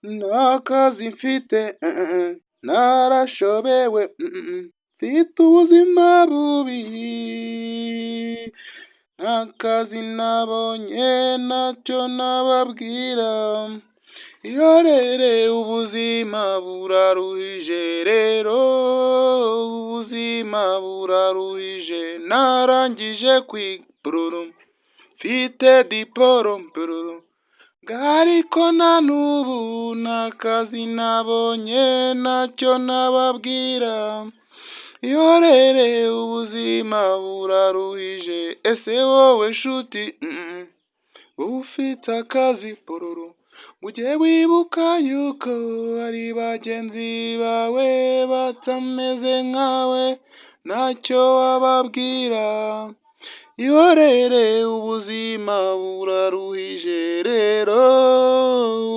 nta kazi mfite, narashobewe, mfite ubuzima bubi, nta kazi nabonye ntacyo nababwira, yorere ubuzima buraruhije rero, ubuzima buraruhije, narangije kwiga, mfite diporome, ariko na n'ubu nta kazi nabonye ntacyo nababwira, yorere ubuzima buraruhije. Ese wowe nshuti, ufite akazi ujye wibuka yuko hari bagenzi bawe batameze nkawe, ntacyo wababwira, yorere ubuzima buraruhije rero,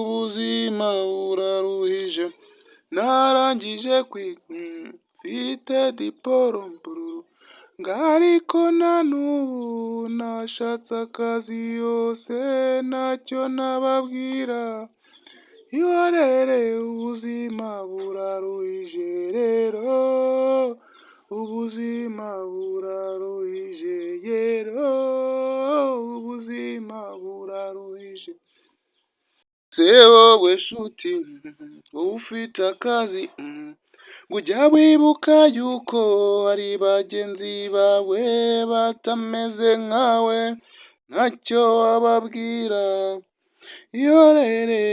ubuzima buraruhije, narangije kwiga, mfite diporome, ariko na n'ubu nashatse akazi yose ntacyo nababwira, yorere ubuzima buraruhije rero, ubuzima buraruhije yero, ubuzima buraruhije. Se wowe nshuti, ufite akazi, ujya wibuka yuko hari bagenzi bawe batameze nkawe, ntacyo wababwira, yorere